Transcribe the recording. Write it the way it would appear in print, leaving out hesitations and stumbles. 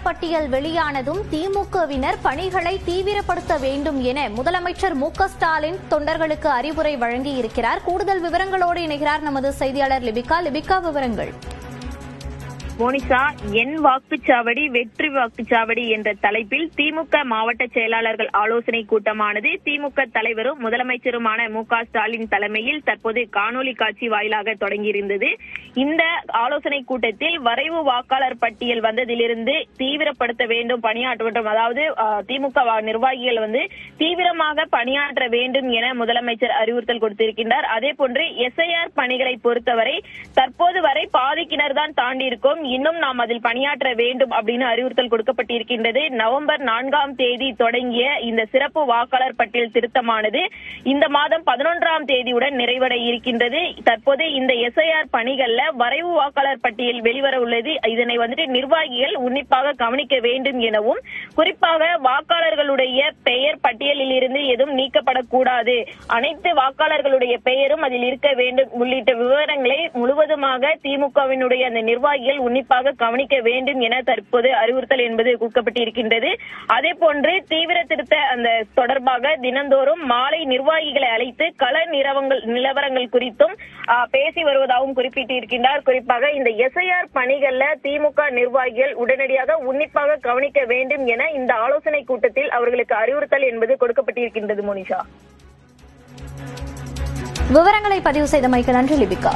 பட்டியல் வெளியானதும் திமுகவினர் பணிகளை தீவிரப்படுத்த வேண்டும் என முதலமைச்சர் மு.க.ஸ்டாலின் தொண்டர்களுக்கு அறிவுரை வழங்கியிருக்கிறார். கூடுதல் விவரங்களோடு இணைகிறார் நமது செய்தியாளர் லிபிகா. லிபிகா, விவரங்கள். மோனிஷா, என் வாக்குச்சாவடி வெற்றி வாக்குச்சாவடி என்ற தலைப்பில் திமுக மாவட்ட செயலாளர்கள் ஆலோசனை கூட்டமானது திமுக தலைவரும் முதலமைச்சருமான மு.க.ஸ்டாலின் தலைமையில் தற்போது காணொலி காட்சி வாயிலாக தொடங்கியிருந்தது. இந்த ஆலோசனை கூட்டத்தில் வரைவு வாக்காளர் பட்டியல் வந்ததிலிருந்து தீவிரப்படுத்த வேண்டும், பணியாற்ற வேண்டும், அதாவது திமுக நிர்வாகிகள் தீவிரமாக பணியாற்ற வேண்டும் என முதலமைச்சர் அறிவுறுத்தல் கொடுத்திருக்கின்றார். அதே போன்று SIR பணிகளை பொறுத்தவரை தற்போது வரை பாதிக்கினர் தான் தாண்டி இருக்கும், இன்னும் நாம் அதில் பணியாற்ற வேண்டும் அப்படின்னு அறிவுறுத்தல் கொடுக்கப்பட்டிருக்கின்றது. நவம்பர் 4ஆம் தேதி தொடங்கிய இந்த சிறப்பு வாக்காளர் பட்டியல் திருத்தமானது இந்த மாதம் 11ஆம் தேதியுடன் நிறைவடைய இருக்கின்றது. தற்போது இந்த SIR பணிகள்ல வரைவு வாக்காளர் பட்டியல் வெளிவர உள்ளது. இதனை நிர்வாகிகள் உன்னிப்பாக கவனிக்க வேண்டும் எனவும், குறிப்பாக வாக்காளர்களுடைய பெயர் பட்டியலில் இருந்து எதுவும் நீக்கப்படக்கூடாது, அனைத்து வாக்காளர்களுடைய பெயரும் அதில் இருக்க வேண்டும் உள்ளிட்ட விவரங்களை முழுவதுமாக திமுகவினுடைய அந்த நிர்வாகிகள் உன்னிப்பாக கவனிக்க வேண்டும் என தற்போது அறிவுறுத்தல் என்பது கொடுக்கப்பட்டிருக்கின்றது. அதே போன்று தீவிர திருத்த அந்த தொடர்பாக தினந்தோறும் மாலை நிர்வாகிகளை அழைத்து கள நிலவரங்கள் குறித்தும் பேசி வருவதாகவும் குறிப்பிட்டிருக்கின்றார். குறிப்பாக இந்த SIR பணிகள்ல திமுக நிர்வாகிகள் உடனடியாக உன்னிப்பாக கவனிக்க வேண்டும் என இந்த ஆலோசனை கூட்டத்தில் அவர்களுக்கு அறிவுறுத்தல் என்பது கொடுக்கப்பட்டிருக்கின்றது. மோனிஷா, விவரங்களை பதிவு செய்தமைக்கு நன்றி லிபிகா.